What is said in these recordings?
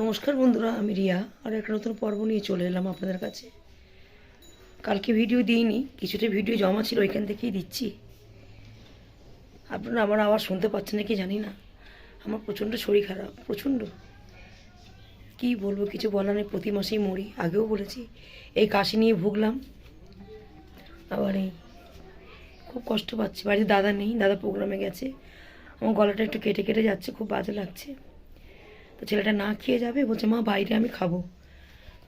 নমস্কার বন্ধুরা, আমি রিয়া আর একটা নতুন পর্ব নিয়ে চলে এলাম আপনাদের কাছে। কালকে ভিডিও দিইনি, কিছুটা ভিডিও জমা ছিল, ওইখান থেকেই দিচ্ছি। আপনারা আমার আওয়াজ শুনতে পাচ্ছেন নাকি জানি না। আমার প্রচণ্ড শরীর খারাপ, প্রচণ্ড। কী বলবো, কিছু বলার নেই। প্রতি মাসেই মরি, আগেও বলেছি। এই কাশি নিয়ে ভুগলাম, আবার এই খুব কষ্ট পাচ্ছি। বাড়িতে দাদা নেই, দাদা প্রোগ্রামে গেছে। আমার গলাটা একটু কেটে কেটে যাচ্ছে, খুব বাজে লাগছে। তো ছেলেটা না খেয়ে যাবে, বলছে মা বাইরে আমি খাবো।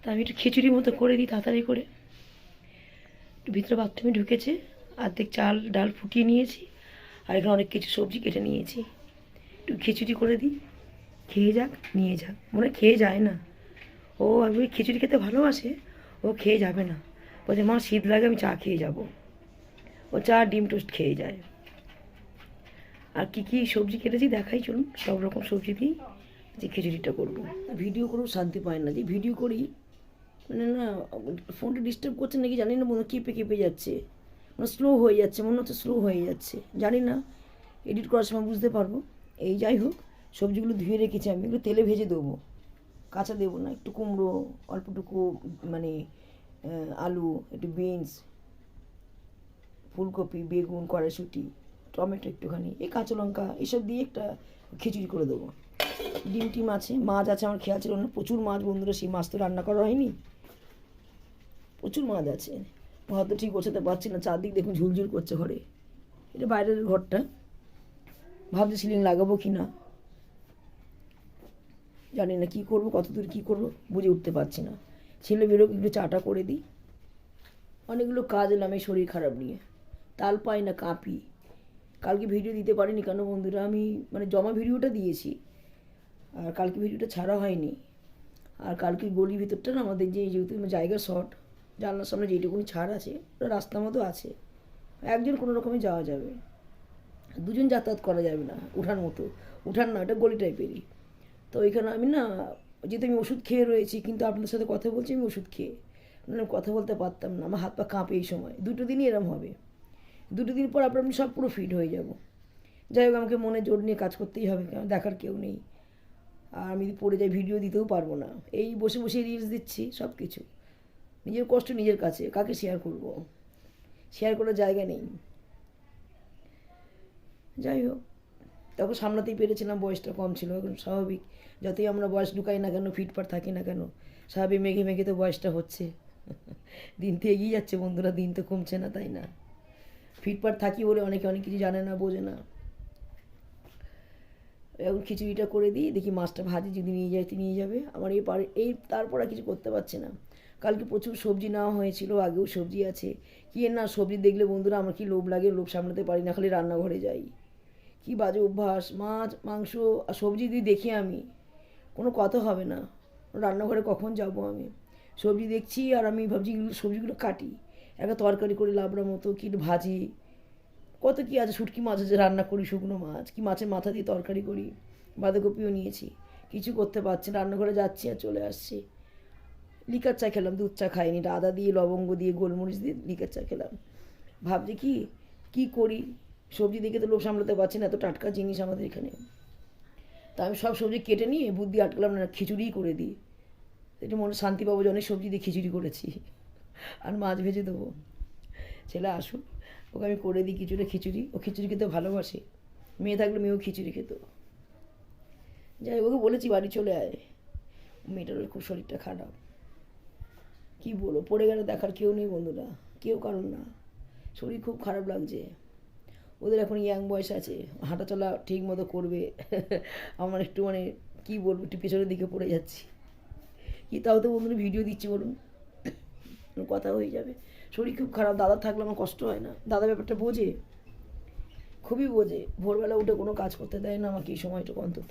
তা আমি একটু খিচুড়ি মতো করে দিই তাড়াতাড়ি করে। একটু ভিতরে বাথরুমে ঢুকেছে, অর্ধেক চাল ডাল ফুটিয়ে নিয়েছি, আর এখানে অনেক কিছু সবজি কেটে নিয়েছি। একটু খিচুড়ি করে দিই, খেয়ে যাক, নিয়ে যাক। মনে খেয়ে যায় না ও, আমি খিচুড়ি খেতে ভালোবাসে, ও খেয়ে যাবে না। বলছে মা শীত লাগে, আমি চা খেয়ে যাব। ও চা ডিম টোস্ট খেয়ে যায়। আর কী কী সবজি কেটেছি দেখাই, চলুন। সব রকম সবজি দিই যে খিচুড়িটা করবো। ভিডিও করেও শান্তি পায় না, যে ভিডিও করি মানে না, ফোনটা ডিস্টার্ব করছে নাকি জানি না, মনে কেঁপে কেঁপে যাচ্ছে, মানে স্লো হয়ে যাচ্ছে, মনে হচ্ছে স্লো হয়ে যাচ্ছে, জানি না। এডিট করার সময় বুঝতে পারবো। এই যাই হোক, সবজিগুলো ধুয়ে রেখেছি আমি, এগুলো তেলে ভেজে দেবো, কাঁচা দেবো না। একটু কুমড়ো, অল্পটুকু মানে আলু, একটু বিনস, ফুলকপি, বেগুন, কড়াইশুঁটি, টমেটো একটুখানি, এই কাঁচা লঙ্কা, এসব দিয়ে একটা খিচুড়ি করে দেবো। ডিম টিম আছে, মাছ আছে, আমার খেয়াল ছিল না। প্রচুর মাছ বন্ধুরা, সেই মাছ তো রান্না করা হয়নি। প্রচুর মাছ আছে। হয়তো ঠিক গোছাতে পারছি না, চারদিক দেখুন ঝুলঝুল করছে ঘরে। এটা বাইরের ঘরটা, ভাবছি সিলিং লাগাবো কি না, জানি না কী করবো, কত দূর কী করবো বুঝে উঠতে পারছি না। ছেলে বেরোক, একটু চাটা করে দিই। অনেকগুলো কাজ এলাম এই শরীর খারাপ নিয়ে, তাল পাই না, কাঁপি। কালকে ভিডিও দিতে পারিনি কেন বন্ধুরা, আমি মানে জমা ভিডিওটা দিয়েছি, আর কালকে ভিডিওটা ছাড়া হয়নি। আর কালকে গলির ভিতরটা না আমাদের, যেহেতু জায়গা শর্ট, জানলার সামনে যেটুকুনি ছাড় আছে, ওটা রাস্তার মতো আছে, একজন কোনো রকমে যাওয়া যাবে, দুজন যাতায়াত করা যাবে না। উঠার মতো, উঠান না, এটা গলি টাইপেরই। তো ওইখানে আমি না, যেহেতু আমি ওষুধ খেয়ে রয়েছি, কিন্তু আপনাদের সাথে কথা বলছি আমি ওষুধ খেয়ে, মানে কথা বলতে পারতাম না, আমার হাত পা কাঁপে এই সময়। দুটো দিনই এরম হবে, দুটো দিন পর আপনার আমি সব পুরো ফিট হয়ে যাব। যাই হোক, আমাকে মনে জোর নিয়ে কাজ করতেই হবে, কারণ দেখার কেউ নেই। আর আমি যদি পড়ে যাই ভিডিও দিতেও পারবো না। এই বসে বসে রিলস দিচ্ছি, সব কিছু নিজের কষ্ট নিজের কাছে, কাকে শেয়ার করব, শেয়ার করার জায়গা নেই। যাই হোক, তখন সামলাতেই পেরেছিলাম, বয়সটা কম ছিল, এখন স্বাভাবিক। যতই আমরা বয়স ঢুকাই না কেন, ফিটফাট থাকি না কেন, স্বাভাবিক মেঘে মেঘে তো বয়সটা হচ্ছে। দিন তো এগিয়ে যাচ্ছে বন্ধুরা, দিন তো কমছে না, তাই না? ফিটফাট থাকি বলে অনেকে অনেক কিছু জানে না, বোঝে না। এখন খিচুড়িটা করে দিই, দেখি মাছটা ভাজি যদি নিয়ে যায় নিয়ে যাবে। আমার এই তারপর আর কিছু করতে পারছি না। কালকে প্রচুর সবজি নেওয়া হয়েছিল, আগেও সবজি আছে। কি না, সবজি দেখলে বন্ধুরা আমার কি লোভ লাগে, লোভ সামলাতে পারি না, খালি রান্নাঘরে যাই। কি বাজে অভ্যাস, মাছ মাংস আর সবজি যদি দেখি আমি, কোনো কথা হবে না, রান্নাঘরে কখন যাব আমি। সবজি দেখছি আর আমি ভাবছি সবজিগুলো কাটি, একটা তরকারি করে লাবড়ার মতো, কি ভাজি, কত কি আছে, শুটকি মাছ আছে রান্না করি, শুকনো মাছ, কি মাছের মাথা দিয়ে তরকারি করি, বাঁধাকপিও নিয়েছি। কিছু করতে পারছি না, রান্নাঘরে যাচ্ছি আর চলে আসছি। লিকার চা খেলাম, দুধ চা খাইনি, এটা আদা দিয়ে লবঙ্গ দিয়ে গোলমরিচ দিয়ে লিকার চা খেলাম। ভাবছি কি কি করি, সবজি দেখে তো লোভ সামলাতে পারছি না, এত টাটকা জিনিস আমাদের এখানে। তা আমি সব সবজি কেটে নিয়ে বুদ্ধি আটকালাম না, খিচুড়িই করে দিই, একটু মনে শান্তি পাবো যে অনেক সবজি দিয়ে খিচুড়ি করেছি। আর মাছ ভেজে দেবো, ছেলে আসুক, ওকে আমি করে দিই কিছুটা খিচুড়ি। ও খিচুড়ি খেতে ভালোবাসে, মেয়ে থাকলে মেয়েও খিচুড়ি খেত। যাই, ওকে বলেছি বাড়ি চলে আয়। মেয়েটার খুব শরীরটা খারাপ, কী বলো, পড়ে গেলে দেখার কেউ নেই বন্ধুরা, কেউ কারণ না। শরীর খুব খারাপ লাগছে। ওদের এখন ইয়াং বয়স আছে, হাঁটাচলা ঠিক মতো করবে। আমার একটু মানে কী বলবো, একটু পেছনের দিকে পড়ে যাচ্ছি। কি তাও তো বন্ধুরা ভিডিও দিচ্ছি বলুন, কথা হয়ে যাবে। শরীর খুব খারাপ, দাদা থাকলে আমার কষ্ট হয় না, দাদা ব্যাপারটা বোঝে, খুবই বোঝে। ভোরবেলা উঠে কোনো কাজ করতে দেয় না আমাকে এই সময়টুকু অন্তত।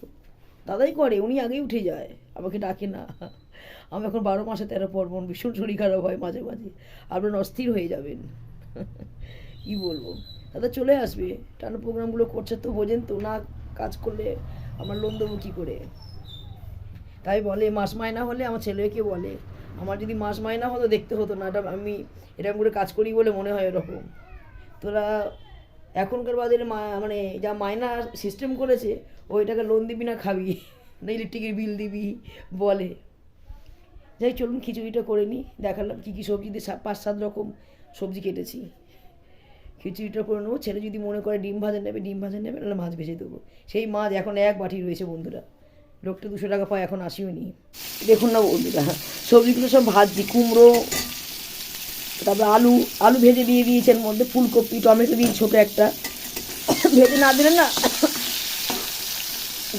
দাদাই করে, উনি আগেই উঠে যায়, আমাকে ডাকে না। আমি এখন 12 মাসে 13 পার্বণ, ভীষণ শরীর খারাপ হয় মাঝে মাঝে, আপনার অস্থির হয়ে যাবেন। কী বলবো, দাদা চলে আসবে, টানা প্রোগ্রামগুলো করছে তো, বোঝেন তো, না কাজ করলে আমার লোন দেবো কী করে। তাই বলে মাস মাইনা হলে, আমার ছেলেকে বলে, আমার যদি মাস মাইনা হতো দেখতে হতো না, এটা আমি এরকম করে কাজ করি বলে মনে হয় এরকম। তোরা এখনকার বাজারে মানে যা মাইনা সিস্টেম করেছে, ওইটাকে লোন দিবি না খাবি। না ইলেকট্রিকের বিল দিবি বলে। যাই চলুন খিচুড়িটা করে নিই, দেখালাম কী কী সবজি দিয়ে 5-7 রকম সবজি কেটেছি। খিচুড়িটা করে নেবো, ছেলে যদি মনে করে ডিম ভাজা নেবে নাহলে মাছ ভেজে দেবো। সেই মাছ এখন 1 বাটি রয়েছে বন্ধুরা, লোকটা 200 টাকা পায়, এখন আসিও নি। দেখুন না বন্ধুরা, সবজিগুলো সব ভাজছি, কুমড়ো, তারপরে আলু ভেজে দিয়ে দিয়েছি, এর মধ্যে ফুলকপি, টমেটো দিয়ে ছোটো একটা, ভেজে না দিলে না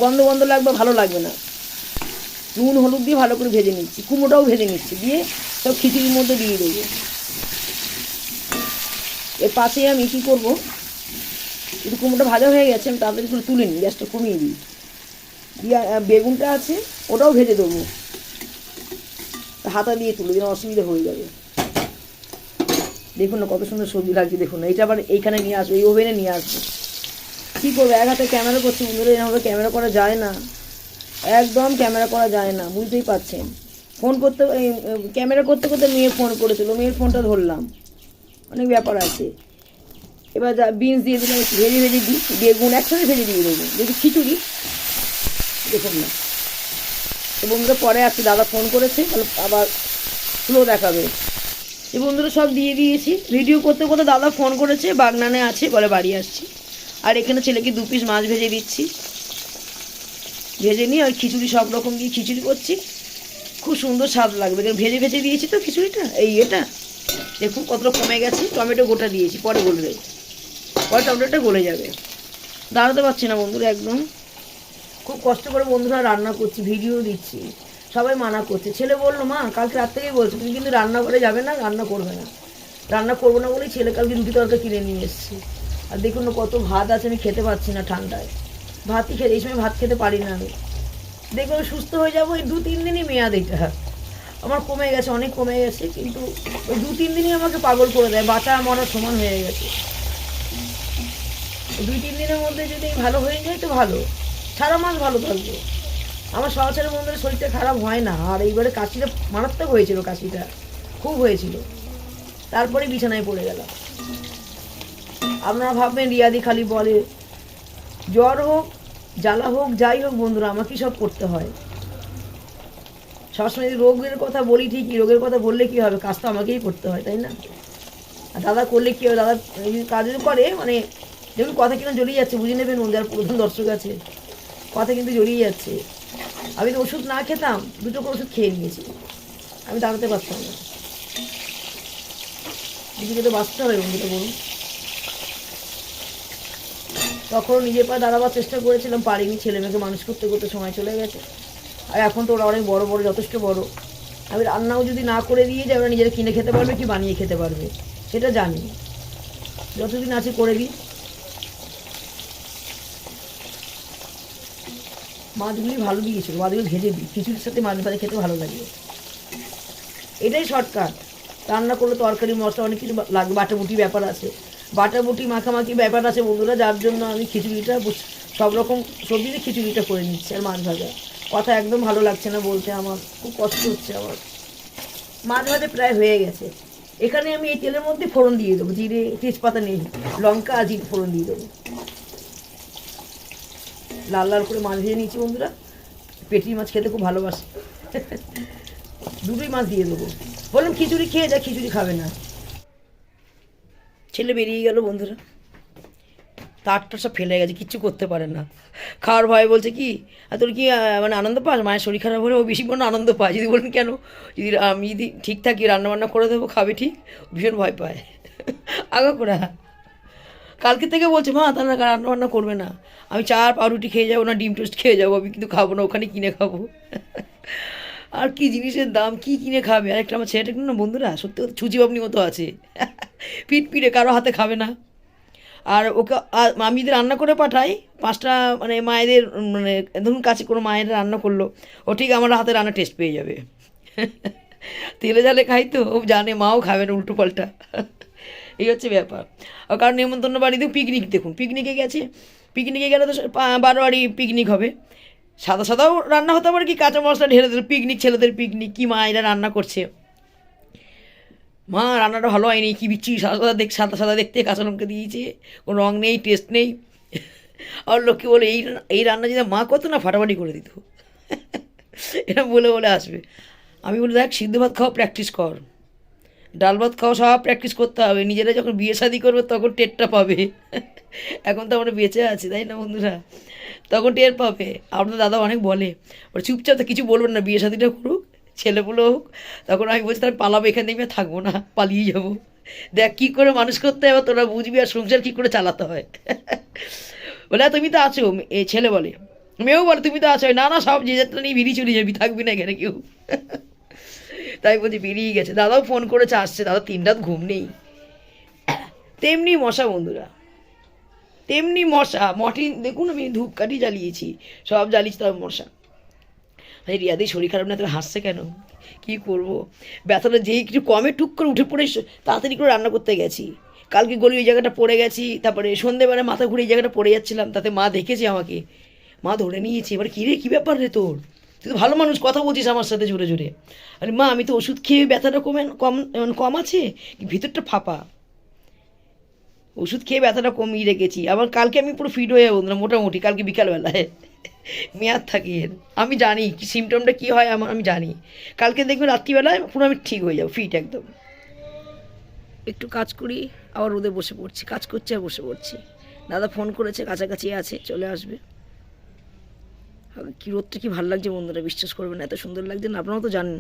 গন্ধ লাগবে, ভালো লাগবে না। নুন হলুদ দিয়ে ভালো করে ভেজে নিচ্ছি, কুমড়োটাও ভেজে নিচ্ছি, দিয়ে সব খিচুড়ির মধ্যে দিয়ে দেবো। এর পাশে আমি কী করবো, একটু কুমড়োটা ভাজা হয়ে গেছে, আমি তাড়াতাড়ি করে তুলে নিই, গ্যাসটা কমিয়ে দিই, দিয়ে বেগুনটা আছে ওটাও ভেজে দেবো, হাতা দিয়ে তুলে দিলে অসুবিধা হয়ে যাবে। দেখুন না কত সুন্দর সবজি লাগছে, দেখুন না। এটা আবার এইখানে নিয়ে আসবো, এই ওভেনে নিয়ে আসবো। কী করবো, এক হাতে ক্যামেরা করছি বন্ধুরা, এরকমভাবে ক্যামেরা করা যায় না, একদম ক্যামেরা করা যায় না, বুঝতেই পারছেন। ফোন করতে ক্যামেরা করতে করতে মেয়ে ফোন করেছিল, মেয়ের ফোনটা ধরলাম, অনেক ব্যাপার আছে। এবার বিনস দিয়ে দিলাম, ভেজে দিই, বেগুন একসাথে ভেজে দিয়ে দেবো, যেহেতু খিচুড়ি। দেখুন না তো বন্ধুরা, পরে আসছি, দাদা ফোন করেছে, তাহলে আবার স্লো দেখাবে। এই বন্ধুরা সব দিয়ে দিয়েছি, ভিডিও করতে করতে দাদা ফোন করেছে, বাগনানে আছে, বলে বাড়ি আসছি। আর এখানে ছেলেকে 2 পিস মাছ ভেজে দিচ্ছি, ভেজে নিয়ে আর খিচুড়ি সব রকম দিয়ে খিচুড়ি করছি, খুব সুন্দর স্বাদ লাগবে, কারণ ভেজে দিয়েছি তো খিচুড়িটা। এটা দেখুন কতটা কমে গেছে, টমেটো গোটা দিয়েছি, পরে গলবে, পরে টমেটোটা গলে যাবে। দাঁড়াতে পারছি না বন্ধুরা, একদম খুব কষ্ট করে বন্ধুরা রান্না করছি, ভিডিও দিচ্ছি, সবাই মানা করছে। ছেলে বললো, মা কালকে রাত থেকেই বলছো তুমি কিন্তু রান্না করে যাবে না, রান্না করবে না। রান্না করবো না বলেই ছেলে কালকে রুটি তরকারি কিনে নিয়ে এসেছি। আর দেখুন না কত ভাত আছে, আমি খেতে পারছি না ঠান্ডায়, ভাতই খেতে, এই সময় ভাত খেতে পারি না আমি। দেখবেন সুস্থ হয়ে যাবো, এই 2-3 দিনই মেয়াদ, এটা আমার কমে গেছে, অনেক কমে গেছে, কিন্তু ওই 2-3 দিনই আমাকে পাগল করে দেয়, বাঁচা মরার সমান হয়ে গেছে। 2-3 দিনের মধ্যে যদি ভালো হয়ে যায় তো ভালো, সারা মাস ভালো থাকবো। আমার সহচারের বন্ধুরা শরীরটা খারাপ হয় না, আর এইবারে কাশিটা মারাত্মক হয়েছিল, কাশিটা খুব হয়েছিল, তারপরে বিছানায় পড়ে গেলাম। আপনারা ভাববেন রিয়াদি খালি বলে, জ্বর হোক জ্বালা হোক যাই হোক বন্ধুরা, আমাকেই সব করতে হয়। সবসময় রোগের কথা বলি ঠিকই, রোগের কথা বললে কী হবে, কাজ তো আমাকেই করতে হয়, তাই না? আর দাদা করলে কী হবে, দাদা কাজ করে, মানে দেখুন কথা কিনা জড়িয়ে যাচ্ছে, বুঝে নেবেন যার প্রধান দর্শক আছে, কথা কিন্তু জড়িয়ে যাচ্ছে। আমি তো ওষুধ না খেতাম, 2টো করে ওষুধ খেয়ে নিয়েছি, আমি দাঁড়াতে পারতাম না। নিজেকে তো বাঁচতে হবে বন্ধুটা, বলুন। তখন নিজের পায়ে দাঁড়াবার চেষ্টা করেছিলাম, পারিনি, ছেলে মেয়েকে মানুষ করতে করতে সময় চলে গেছে। আর এখন তো ওরা অনেক বড়, যথেষ্ট বড়। আমি রান্নাও যদি না করে দিয়ে যাই, ওরা নিজেরা কিনে খেতে পারবে কি বানিয়ে খেতে পারবে সেটা জানি, যতদিন আছে করে দিই। মাছগুলি ভালো দিয়েছিল, মাছগুলি ভেজে দিই, খিচুড়ির সাথে মাছ ভাজা খেতে ভালো লাগে, এটাই শর্টকাট। রান্না করলে তরকারি মশলা অনেক কিছু লাগবে, বাটাবুটি ব্যাপার আছে, বাটাবুটি মাখামাখি ব্যাপার আছে বন্ধুরা, যার জন্য আমি খিচুড়িটা সব রকম সবজি দিয়ে খিচুড়িটা করে নিচ্ছি, আর মাছ ভাজা। কথা একদম ভালো লাগছে না বলতে, আমার খুব কষ্ট হচ্ছে। আমার মাছ ভাজা প্রায় হয়ে গেছে, এখানে আমি এই তেলের মধ্যে ফোড়ন দিয়ে দেবো, জিরে তেজপাতা নেই, লঙ্কা আর জিরে ফোড়ন দিয়ে দেবো। লাল লাল করে মাছ ভেজে নিয়েছি বন্ধুরা, পেটি মাছ খেতে খুব ভালোবাসে, 2টোই মাছ দিয়ে দেবো। বললাম খিচুড়ি খেয়ে যা, খিচুড়ি খাবে না। ছেলে বেরিয়ে গেল বন্ধুরা, তারটা সব ফেলে গেছে, কিচ্ছু করতে পারে না, খাওয়ার ভয় বলছে কি, আর তোর কি মানে আনন্দ পাস, মায়ের শরীর খারাপ হলে ও বেশি কোনো আনন্দ পায়। যদি বলেন কেন, আমি যদি ঠিক থাকি রান্নাবান্না করে দেবো, খাবে ঠিক, ভীষণ ভয় পায় আগাগোড়া। কালকে থেকে বলছে, মা তাহলে রান্নাবান্না করবে না, আমি চা আর পাউরুটি খেয়ে যাবো না, ডিম টোস্ট খেয়ে যাবো, আমি কিন্তু খাবো না, ওখানে কিনে খাবো আর কি জিনিসের দাম, কি কিনে খাবে। আর একটা আমার ছেলেটা কিন্তু না বন্ধুরা সত্যি কথা ছুচি বাবনি মতো আছে পিঠ পিঠে কারো হাতে খাবে না। আর ওকে আমি যদি রান্না করে পাঠাই 5টা মানে মায়েদের, মানে ধরুন কাছে কোনো মায়ের রান্না করলো, ও ঠিক আমার হাতে রান্না টেস্ট পেয়ে যাবে তেলে জালে খাই তো, ও জানে মাও খাবে না উল্টো পাল্টা এই হচ্ছে ব্যাপার। কারণ নেমন্তন্ন বাড়িতেও পিকনিক, দেখুন পিকনিকে গেছে, পিকনিকে গেলে তো 12 বাড়ি পিকনিক হবে, সাদা সাদাও রান্না হতে পারে, কি কাঁচা মশলা ঢেলে দিল, পিকনিক ছেলেদের পিকনিক, কি মা এরা রান্না করছে, মা রান্নাটা ভালো হয়নি, কী বিচ্ছি সাদা সাদা দেখতে, কাঁচা লঙ্কা দিয়েছে, কোনো রঙ নেই, টেস্ট নেই আর লোককে বলে এই রান্না যদি মা করতো না ফাটাফাটি করে দিত এরা বলে বলে আসবে। আমি বলি দেখ সিদ্ধ ভাত খাওয়া প্র্যাকটিস কর, ডাল ভাত খাওয়া সব প্র্যাকটিস করতে হবে, নিজেরা যখন বিয়ে শাদি করবে তখন টেরটা পাবে। এখন তো আমরা বেঁচে আছি তাই না বন্ধুরা, তখন টের পাবে। আপনার দাদা অনেক বলে, ওরা চুপচাপ তো কিছু বলবেন না, বিয়ে শাদিটা করুক, ছেলেপুলে হোক। তখন আমি বলছি তাহলে পালাবো এখান থেকে, আমি থাকবো না, পালিয়ে যাবো। দেখ কী করে মানুষ করতে হবে তোরা বুঝবি, আর সংসার কী করে চালাতে হয়। বলে তুমি তো আছো, এই ছেলে বলে, মেয়েও বলে তুমি তো আছো, না না সব যে যাত্রা নিয়ে বেরিয়ে চলে যাবি, থাকবি না এখানে কেউ। তাই বলছি বেরিয়ে গেছে। দাদাও ফোন করেছে আসছে, দাদা 3 রাত ঘুম নেই। তেমনি মশা বন্ধুরা, তেমনি মশা। মর্টিন দেখুন আমি ধূপকাঠি জ্বালিয়েছি, সব জ্বালিয়েছি, তবে মশা। আরে রিয়াদি শরীর খারাপ না, তো হাসছে কেন? কী করবো, ব্যথাটা যেই কিছু কমে টুক করে উঠে পড়ে তাড়াতাড়ি করে রান্না করতে গেছি। কালকে গলি ওই জায়গাটা পড়ে গেছি, তারপরে সন্ধেবেলা মাথা ঘুরে এই জায়গাটা পড়ে যাচ্ছিলাম, তাতে মা দেখেছে আমাকে, মা ধরে নিয়েছে। এবার কী রে কী ব্যাপার রে তোর, তুই তো ভালো মানুষ, কথা বলছিস আমার সাথে জোরে জোরে। আরে মা আমি তো ওষুধ খেয়ে ব্যথাটা কম আছে, ভিতরটা ফাঁপা, ওষুধ খেয়ে ব্যথাটা কমিয়ে রেখেছি। আবার কালকে আমি পুরো ফিট হয়ে যাবো না মোটামুটি, কালকে বিকালবেলায় মেয়াদ থাকি এর। আমি জানি কি সিমটমটা কী হয় আমার, আমি জানি। কালকে দেখবে রাত্রিবেলায় পুরো আমি ঠিক হয়ে যাবো, ফিট একদম। একটু কাজ করি আবার রোদে বসে পড়ছি, কাজ করছি আর বসে পড়ছি। দাদা ফোন করেছে, কাছাকাছি আছে, চলে আসবে। কী রোদটা কী ভালো লাগছে বন্ধুরা, বিশ্বাস করবেন এত সুন্দর লাগছে না, আপনারাও তো জানেন।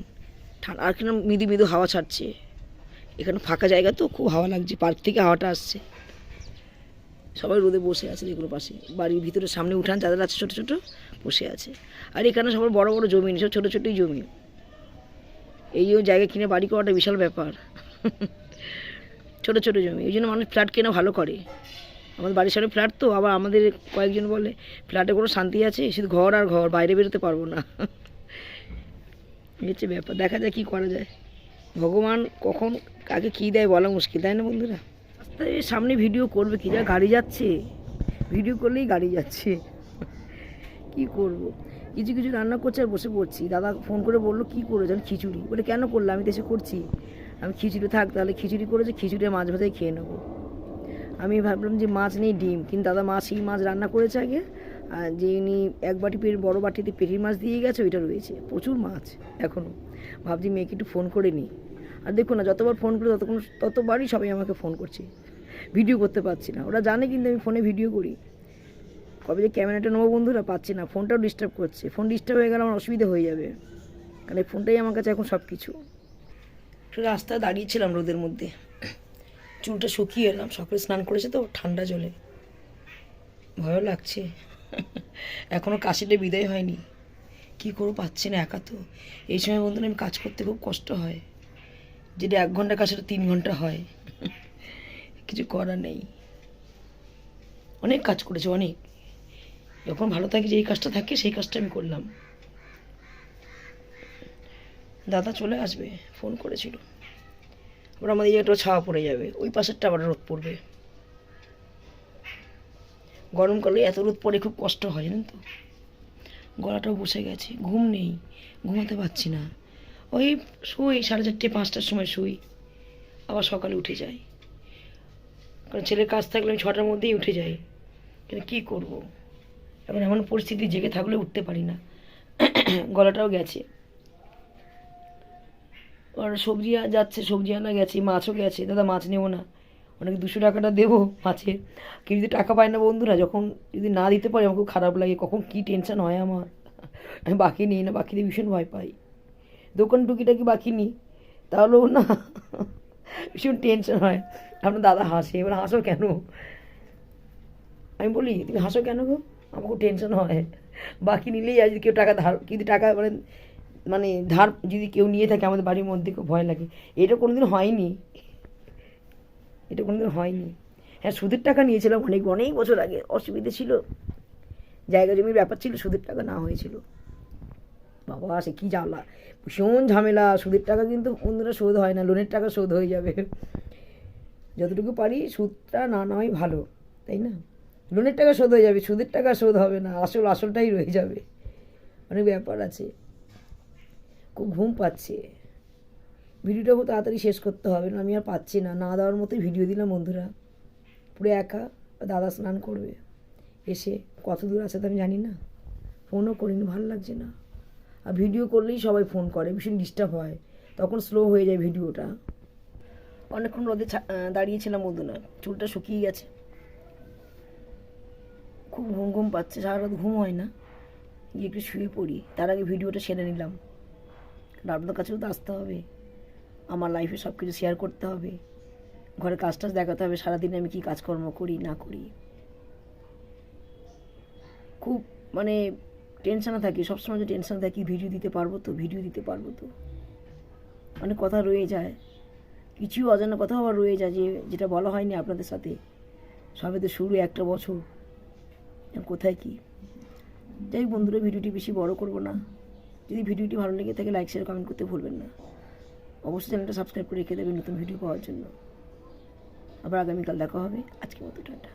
ঠান্ডা আর কিনা মৃদু মৃদু হাওয়া ছাড়ছে, এখানে ফাঁকা জায়গা তো খুব হাওয়া লাগছে, পার্ক থেকে হাওয়াটা আসছে। সবাই রোদে বসে আছে যেগুলো পাশে, বাড়ির ভিতরে সামনে উঠান যাদের আছে ছোটো ছোটো, বসে আছে। আর এখানে সবার বড় বড় জমি নেই, সব ছোটো ছোটোই জমি। এই যে জায়গা কিনে বাড়ি করাটা বিশাল ব্যাপার। ছোটো ছোটো জমি, এই জন্য মানুষ ফ্ল্যাট কেনা ভালো করে। আমাদের বাড়ির সামনে ফ্ল্যাট তো, আবার আমাদের কয়েকজন বলে ফ্ল্যাটে কোনো শান্তি আছে, শুধু ঘর আর ঘর, বাইরে বেরোতে পারবো না। এই হচ্ছে ব্যাপার, দেখা যায় কী করা যায়। ভগবান কখন কাকে কী দেয় বলা মুশকিল, তাই না বন্ধুরা। রাস্তায় সামনে ভিডিও করবে কি, যা গাড়ি যাচ্ছে, ভিডিও করলেই গাড়ি যাচ্ছে, কি করব। কিছু কিছু রান্না করছে আর বসে পড়ছি। দাদা ফোন করে বললো কী করেছে, আমি খিচুড়ি। বলে কেন করলে, আমি তো এসে করছি। আমি খিচুড়ি থাক তাহলে, খিচুড়ি করেছে, খিচুড়ি মাছ ভাজাই খেয়ে নেবো। আমি ভাবলাম যে মাছ নেই ডিম, কিন্তু দাদা এই মাছ রান্না করেছে আগে, আর যে উনি এক বাটি বড়ো বাটিতে পেটির মাছ দিয়ে গেছে, ওইটা রয়েছে, প্রচুর মাছ এখনও। ভাবছি মেয়েকে একটু ফোন করে নিই। আর দেখো না, যতবার ফোন করি ততবারই সবাই আমাকে ফোন করছে, ভিডিও করতে পারছি না। ওরা জানে কিন্তু আমি ফোনে ভিডিও করি। কবে যে ক্যামেরাটা নেবো বন্ধুরা পাচ্ছি না, ফোনটাও ডিস্টার্ব করছে। ফোন ডিস্টার্ব হয়ে গেলে আমার অসুবিধা হয়ে যাবে, কারণ এই ফোনটাই আমার কাছে এখন সব কিছু। একটু রাস্তায় দাঁড়িয়েছিলাম রোদের মধ্যে, চুলটা শুকিয়ে এলাম, সকালে স্নান করেছে তো ঠান্ডা জলে, ভয়ও লাগছে। এখনও কাশিটা বিদায় হয়নি, কী করবো পাচ্ছি না, একা তো। এই সময় বন্ধুরা আমি কাজ করতে খুব কষ্ট হয়, যেটা 1 ঘন্টা কাজ সেটা 3 ঘন্টা হয়। কিছু করার নেই, অনেক কাজ করেছে অনেক। যখন ভালো থাকি, যেই কাজটা থাকে সেই কাজটা আমি করলাম। দাদা চলে আসবে, ফোন করেছিল। আবার আমাদের জায়গাটা ছাওয়া পড়ে যাবে, ওই পাশেরটা আবার রোদ পড়বে। গরমকালে এত রোদ পড়ে খুব কষ্ট হয় জানেন তো। গলাটাও বসে গেছে, ঘুম নেই, ঘুমাতে পারছি না। ওই শুই 4:30 5টার সময় শুই, আবার সকালে উঠে যাই, কারণ ছেলের কাজ থাকলে আমি 6টার মধ্যেই উঠে যাই। কিন্তু কী করবো, এখন এমন পরিস্থিতি, জেগে থাকলে উঠতে পারি না। গলাটাও গেছে। আর সবজি যাচ্ছে, সবজি আনা গেছে, মাছও গেছে। দাদা মাছ নেবো না, ওনাকে 200 টাকাটা দেবো মাছের, কেউ যদি টাকা পায় না বন্ধুরা, যখন যদি না দিতে পারে আমার খুব খারাপ লাগে, কখন কী টেনশন হয় আমার। আমি বাকি নিই না, বাকিতে ভীষণ ভয় পাই। দোকান টুকিটাকি বাকি নিই, তাহলেও না ভীষণ টেনশন হয়। আপনার দাদা হাসে, এবার হাসো কেন, আমি বলি তুমি হাসো কেন গো, আমার খুব টেনশন হয়। বাকি নিলেই আর যদি কেউ টাকা ধার, যদি টাকা মানে মানে ধার যদি কেউ নিয়ে থাকে আমাদের বাড়ির মধ্যে, খুব ভয় লাগে। এটা কোনোদিন হয়নি, এটা কোনোদিন হয়নি। হ্যাঁ সুদের টাকা নিয়েছিলাম অনেক অনেক বছর আগে, অসুবিধে ছিল, জায়গা জমির ব্যাপার ছিল, সুদের টাকা না হয়েছিল। বাবা সে কী জ্বালা, ভীষণ ঝামেলা। সুদের টাকা কিন্তু বন্ধুরা শোধ হয় না, লোনের টাকা শোধ হয়ে যাবে। যতটুকু পারি সুদটা না নেওয়াই ভালো, তাই না। লোনের টাকা শোধ হয়ে যাবে, সুদের টাকা শোধ হবে না, আসলটাই রয়ে যাবে। অনেক ব্যাপার আছে। খুব ঘুম পাচ্ছে, ভিডিওটা খুব তাড়াতাড়ি শেষ করতে হবে, না আমি আর পাচ্ছি না। না দেওয়ার মতোই ভিডিও দিলাম বন্ধুরা, পুরো একা। দাদা স্নান করবে, এসে কত দূর আছে তো আমি জানি না, ফোনও করিনি, ভালো লাগছে না। আর ভিডিও করলেই সবাই ফোন করে, ভীষণ ডিস্টার্ব হয়, তখন স্লো হয়ে যায় ভিডিওটা। অনেকক্ষণ রোদে দাঁড়িয়েছিলাম বন্ধুরা, চুলটা শুকিয়ে গেছে, খুব ঘুম ঘুম পাচ্ছে, সারা রাত ঘুম হয় না, গিয়ে একটু শুয়ে পড়ি, তার আগে ভিডিওটা সেরে নিলাম। কারণ আপনাদের কাছেও তো আসতে হবে, আমার লাইফে সব কিছু শেয়ার করতে হবে, ঘরে কাজ টাজ দেখাতে হবে, সারাদিনে আমি কী কাজকর্ম করি না করি। খুব মানে টেনশানে থাকি, সবসময় যে টেনশানে থাকি, ভিডিও দিতে পারবো তো, ভিডিও দিতে পারবো তো, অনেক কথা রয়ে যায়, কিছু অজানা কথাও আবার রয়ে যায়, যেটা বলা হয়নি আপনাদের সাথে। সবে তো শুরু একটা বছর, কোথায় কি। যাই হোক বন্ধুরা, ভিডিওটি বেশি বড় করব না। যদি ভিডিওটি ভালো লেগে থাকে লাইক শেয়ার কমেন্ট করতে ভুলবেন না। অবশ্যই চ্যানেলটা সাবস্ক্রাইব করে রেখে দেবেন নতুন ভিডিও পাওয়ার জন্য। আবার আগামীকাল দেখা হবে, আজকের মতো টাটা।